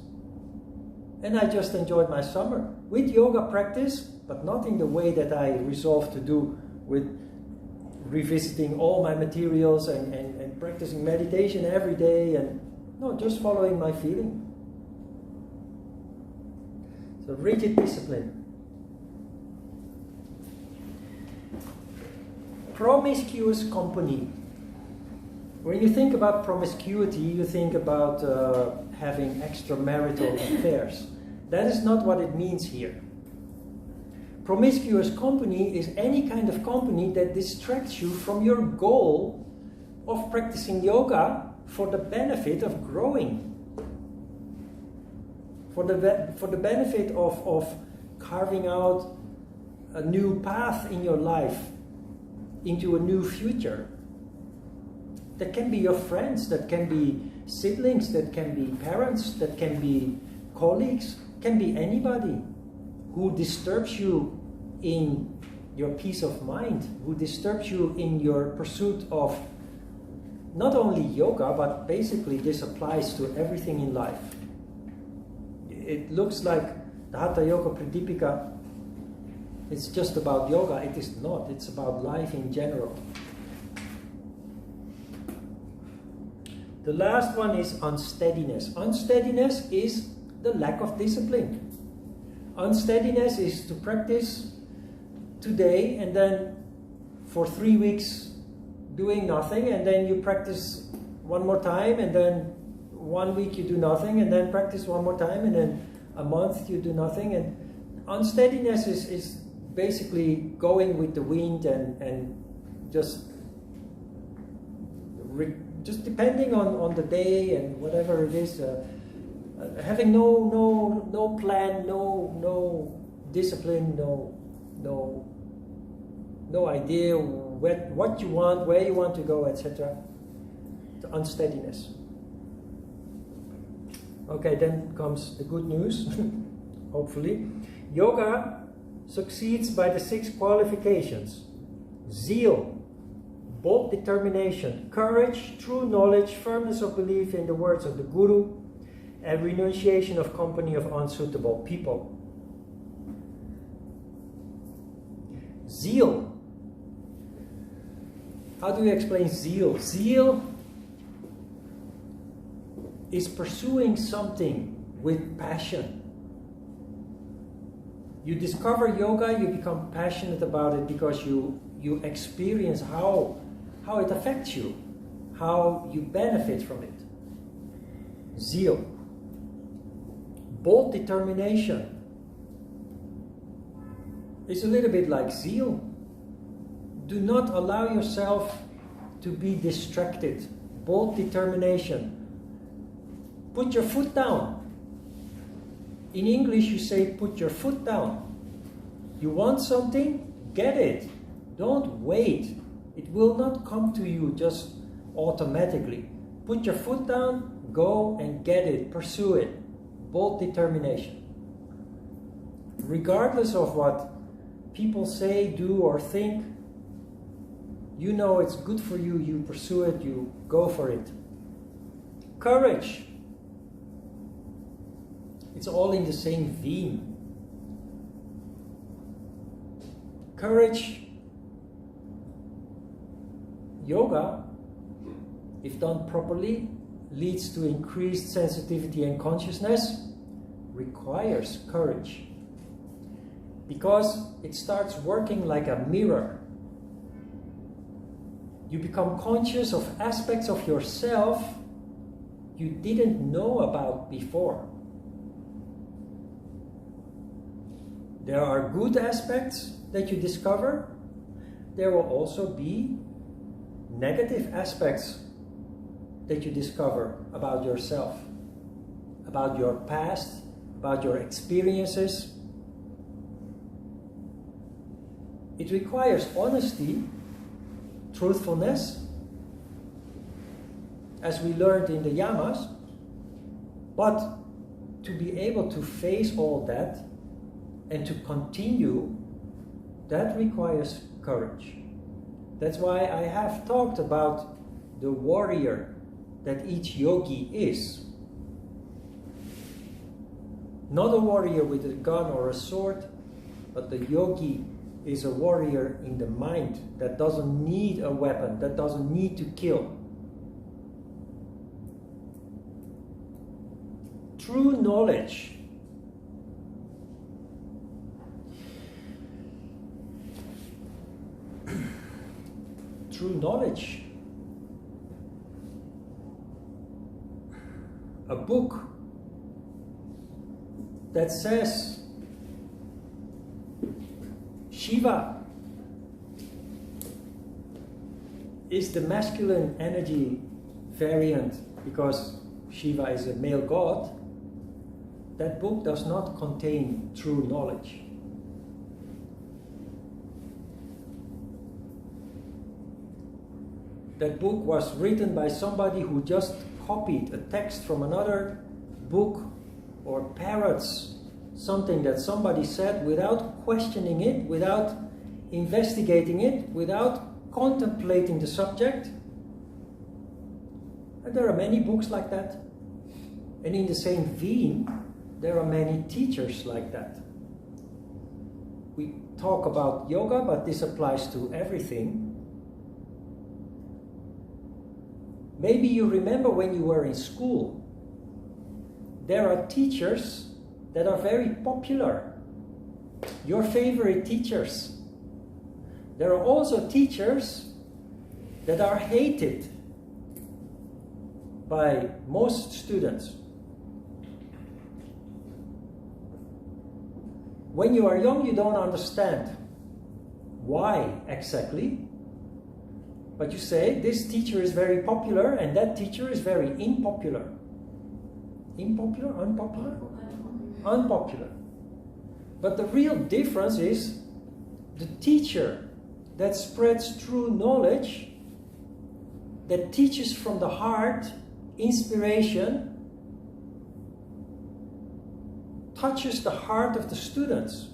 A: And I just enjoyed my summer with yoga practice, but not in the way that I resolved to do with revisiting all my materials and practicing meditation every day, and no, just following my feeling. So rigid discipline. Promiscuous company. When you think about promiscuity, you think about having extramarital affairs. That is not what it means here. Promiscuous company is any kind of company that distracts you from your goal of practicing yoga for the benefit of growing. For the benefit of carving out a new path in your life into a new future. That can be your friends, that can be siblings, that can be parents, that can be colleagues, can be anybody who disturbs you in your peace of mind, who disturbs you in your pursuit of not only yoga, but basically this applies to everything in life. It looks like the Hatha Yoga Pradipika, it's just about yoga. It is not. It's about life in general. The last one is unsteadiness. Unsteadiness is the lack of discipline. Unsteadiness is to practice today and then for 3 weeks doing nothing, and then you practice one more time, and then 1 week you do nothing, and then practice one more time, and then a month you do nothing. And unsteadiness is basically going with the wind and just depending on the day and whatever it is, having no plan, no discipline, no idea what you want, where you want to go, etc. The unsteadiness. Okay, then comes the good news, hopefully. Yoga succeeds by the 6 qualifications: zeal, bold determination, courage, true knowledge, firmness of belief in the words of the Guru, and renunciation of company of unsuitable people. Zeal. How do you explain zeal? Zeal is pursuing something with passion. You discover yoga, you become passionate about it because you experience how it affects you, how you benefit from it. Zeal. Bold determination is a little bit like zeal. Do not allow yourself to be distracted. Bold determination. Put your foot down. In English you say put your foot down. You want something? Get it. Don't wait. It will not come to you just automatically. Put your foot down, go and get it, pursue it. Bold determination. Regardless of what people say, do or think, you know it's good for you, you pursue it, you go for it. Courage. It's all in the same vein. Courage. Yoga, if done properly, leads to increased sensitivity and consciousness, requires courage. Because it starts working like a mirror. You become conscious of aspects of yourself you didn't know about before. There are good aspects that you discover. There will also be negative aspects that you discover about yourself, about your past, about your experiences. It requires honesty, truthfulness, as we learned in the yamas, but to be able to face all that and to continue, that requires courage. That's why I have talked about the warrior that each yogi is. Not a warrior with a gun or a sword, but the yogi is a warrior in the mind that doesn't need a weapon, that doesn't need to kill. True knowledge. True knowledge. A book that says Shiva is the masculine energy variant because Shiva is a male god. That book does not contain true knowledge. That book was written by somebody who just copied a text from another book or parrots something that somebody said without questioning it, without investigating it, without contemplating the subject. And there are many books like that. And in the same vein, there are many teachers like that. We talk about yoga, but this applies to everything. Maybe you remember when you were in school, there are teachers that are very popular, your favorite teachers. There are also teachers that are hated by most students. When you are young, you don't understand why exactly, but you say this teacher is very popular and that teacher is very unpopular. Unpopular? Unpopular? Unpopular. But the real difference is the teacher that spreads true knowledge, that teaches from the heart, inspiration, touches the heart of the students,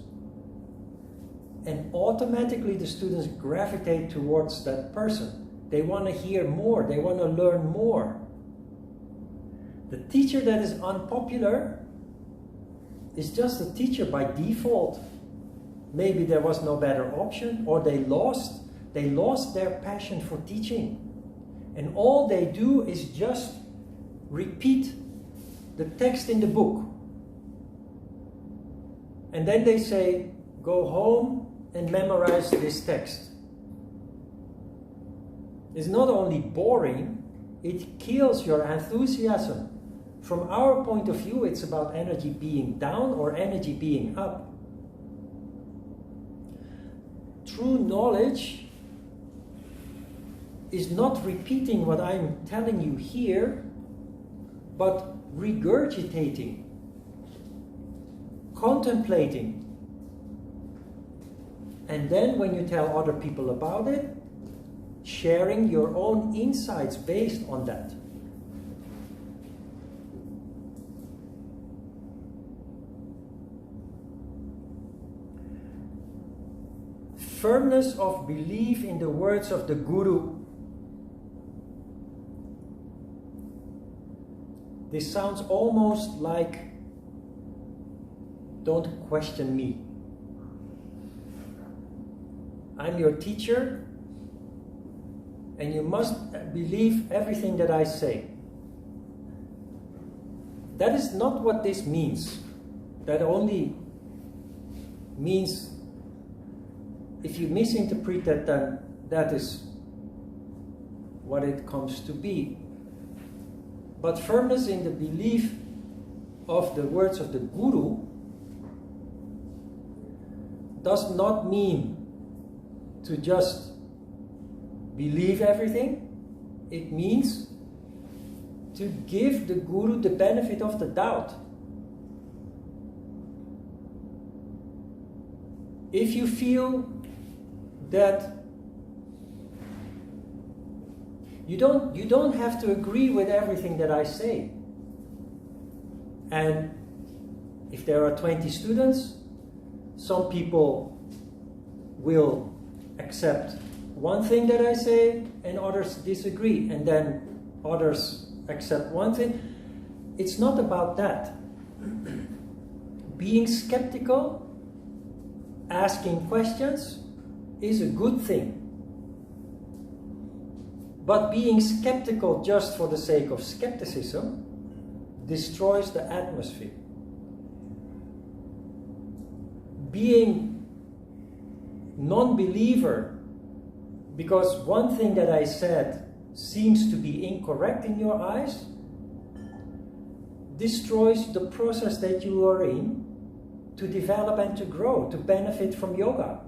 A: and automatically the students gravitate towards that person. They want to hear more, they want to learn more. The teacher that is unpopular is just a teacher by default. Maybe there was no better option, or they lost their passion for teaching. And all they do is just repeat the text in the book. And then they say, go home and memorize this text. It's not only boring, it kills your enthusiasm. From our point of view, it's about energy being down or energy being up. True knowledge is not repeating what I'm telling you here, but regurgitating, contemplating. And then when you tell other people about it, sharing your own insights based on that. Firmness of belief in the words of the Guru. This sounds almost like, don't question me. I'm your teacher, and you must believe everything that I say. That is not what this means. That only means, if you misinterpret that, then that is what it comes to be. But firmness in the belief of the words of the Guru does not mean to just believe everything. It means to give the Guru the benefit of the doubt. If you feel that you don't have to agree with everything that I say. And if there are 20 students, some people will accept one thing that I say and others disagree, and then others accept one thing. It's not about that. Being skeptical, asking questions is a good thing. But being skeptical just for the sake of skepticism destroys the atmosphere. Being non-believer because one thing that I said seems to be incorrect in your eyes destroys the process that you are in to develop and to grow, to benefit from yoga.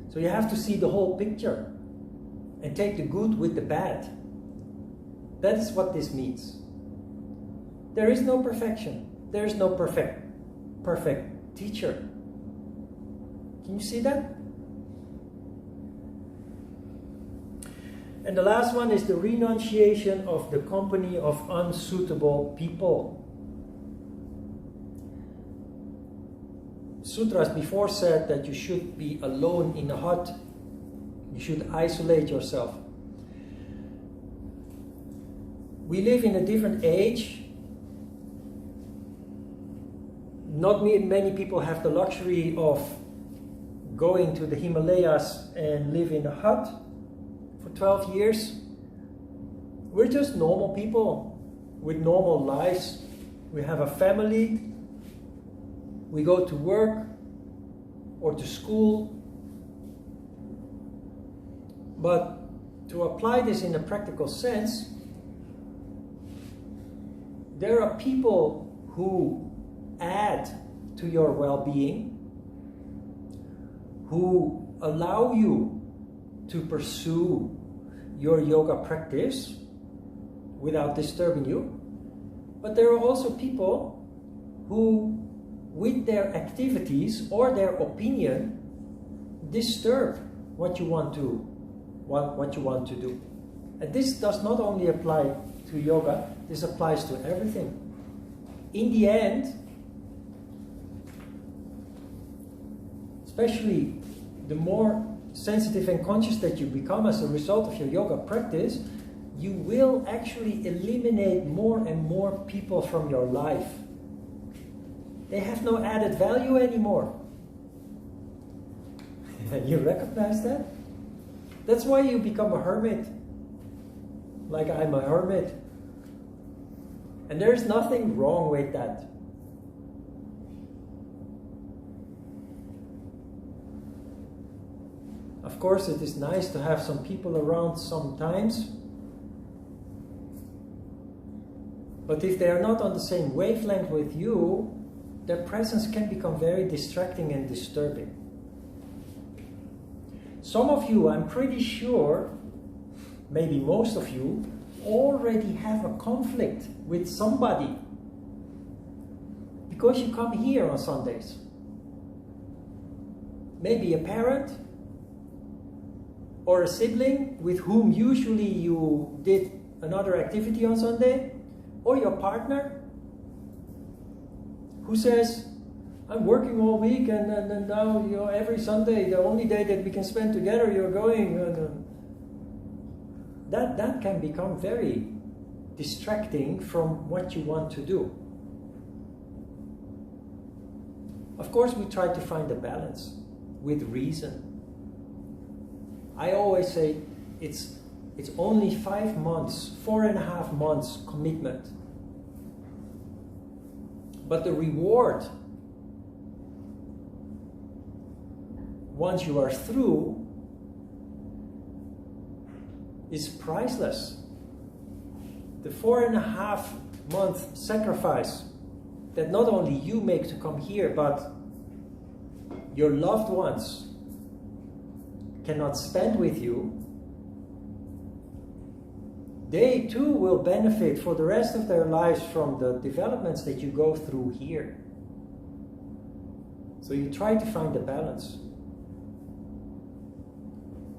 A: So you have to see the whole picture and take the good with the bad. That is what this means. There is no perfection. There is no perfect teacher. Can you see that? And the last one is the renunciation of the company of unsuitable people. Sutras before said that you should be alone in a hut. You should isolate yourself. We live in a different age. Not many people have the luxury of going to the Himalayas and live in a hut for 12 years. We're just normal people. with normal lives. We have a family, we go to work or to school. But to apply this in a practical sense, there are people who add to your well-being, who allow you to pursue your yoga practice without disturbing you. But there are also people who, with their activities or their opinion, disturb what you want to do. And this does not only apply to yoga, this applies to everything. In the end, especially the more sensitive and conscious that you become as a result of your yoga practice, you will actually eliminate more and more people from your life. They have no added value anymore. You recognize that? That's why you become a hermit. Like I'm a hermit. And there's nothing wrong with that. Of course, it is nice to have some people around sometimes. But if they are not on the same wavelength with you, their presence can become very distracting and disturbing. Some of you, I'm pretty sure, maybe most of you, already have a conflict with somebody because you come here on Sundays. Maybe a parent or a sibling with whom usually you did another activity on Sunday, or your partner who says, I'm working all week and now every Sunday, the only day that we can spend together, you're going. That can become very distracting from what you want to do. Of course, we try to find a balance with reason. I always say it's only 5 months, 4.5 months commitment. But the reward, once you are through, is priceless. The 4.5 month sacrifice that not only you make to come here, but your loved ones cannot spend with you, they too will benefit for the rest of their lives from the developments that you go through here. So you try to find a balance.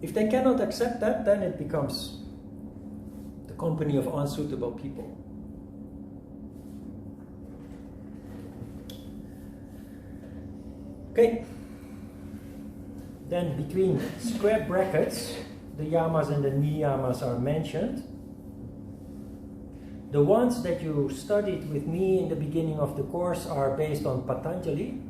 A: If they cannot accept that, then it becomes the company of unsuitable people. Okay. Then between square brackets, the yamas and the niyamas are mentioned. The ones that you studied with me in the beginning of the course are based on Patanjali.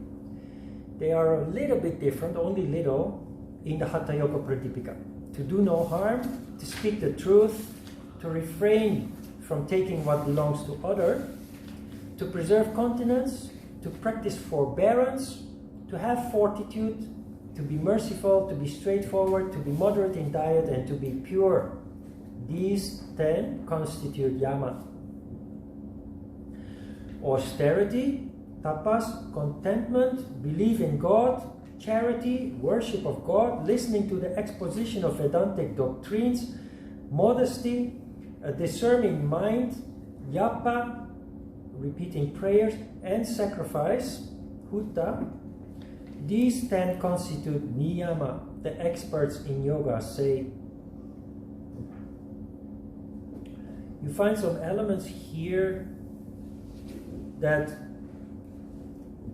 A: They are a little bit different, only little, in the Hatha Yoga Pradipika. To do no harm, to speak the truth, to refrain from taking what belongs to others, to preserve continence, to practice forbearance, to have fortitude, to be merciful, to be straightforward, to be moderate in diet, and to be pure. These 10 constitute yama. Austerity, tapas, contentment, belief in God, charity, worship of God, listening to the exposition of Vedantic doctrines, modesty, a discerning mind, japa, repeating prayers, and sacrifice, hutta. These 10 constitute niyama. The experts in yoga say. You find some elements here that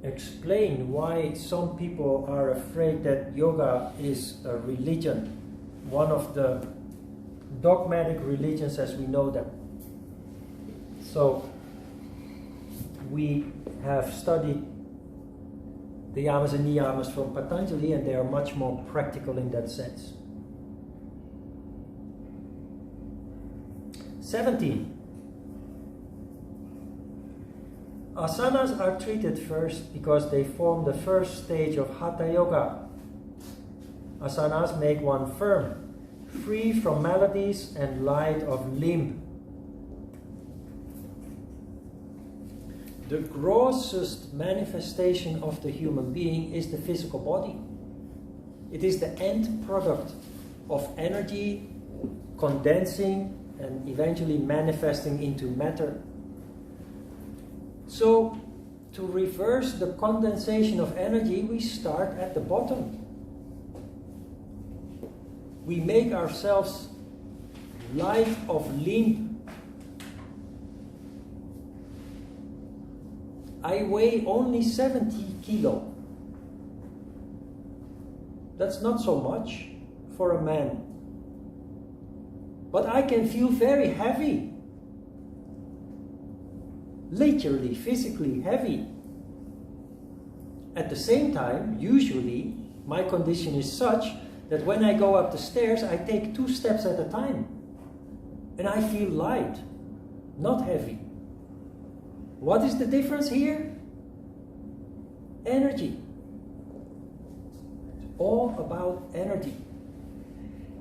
A: explain why some people are afraid that yoga is a religion, one of the dogmatic religions as we know them. So we have studied the yamas and niyamas from Patanjali, and they are much more practical in that sense. 17. Asanas are treated first because they form the first stage of Hatha Yoga. Asanas make one firm, free from maladies and light of limb. The grossest manifestation of the human being is the physical body. It is the end product of energy condensing and eventually manifesting into matter. So, to reverse the condensation of energy, we start at the bottom. We make ourselves light of limb. I weigh only 70 kilo. That's not so much for a man. But I can feel very heavy. Literally, physically heavy. At the same time, usually, my condition is such that when I go up the stairs, I take 2 steps at a time. And I feel light, not heavy. What is the difference here? Energy. It's all about energy.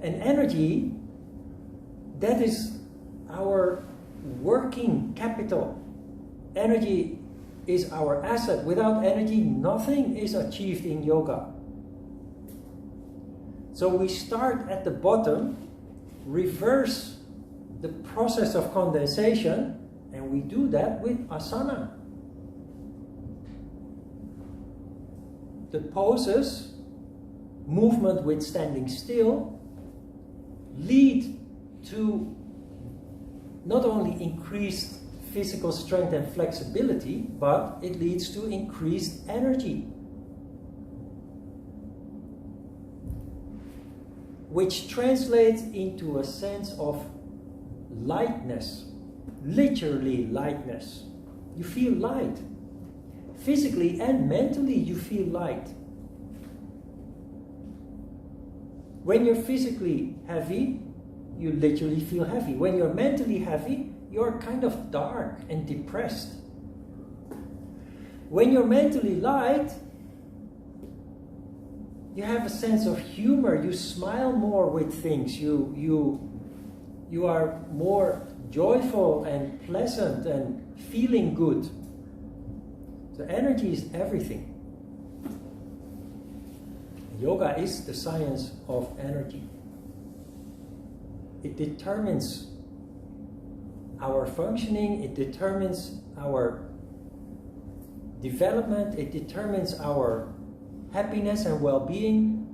A: And energy, that is our working capital. Energy is our asset. Without energy, nothing is achieved in yoga. So we start at the bottom, reverse the process of condensation, and we do that with asana. The poses, movement with standing still, lead to not only increased physical strength and flexibility, but it leads to increased energy, which translates into a sense of lightness, literally lightness. You feel light. Physically and mentally you feel light. When you're physically heavy, you literally feel heavy. When you're mentally heavy, you're kind of dark and depressed. When you're mentally light, you have a sense of humor. You smile more with things. You are more joyful and pleasant and feeling good. So energy is everything. Yoga is the science of energy. It determines our functioning, it determines our development, it determines our happiness and well-being.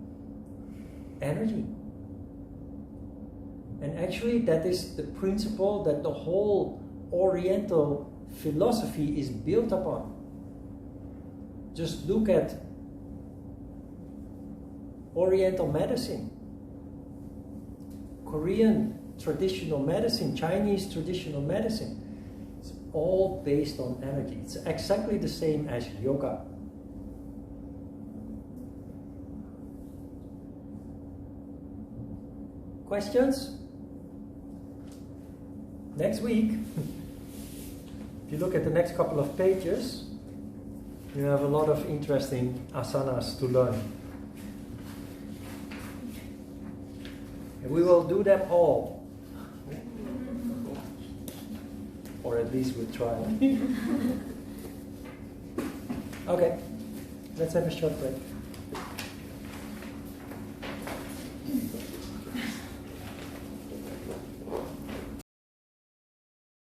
A: Energy. And actually that is the principle that the whole Oriental philosophy is built upon. Just look at Oriental medicine, Korean traditional medicine, Chinese traditional medicine. It's all based on energy. It's exactly the same as yoga. Questions? Next week, if you look at the next couple of pages, you have a lot of interesting asanas to learn. And we will do them all. Or at least we'll try. Okay, let's have a short break.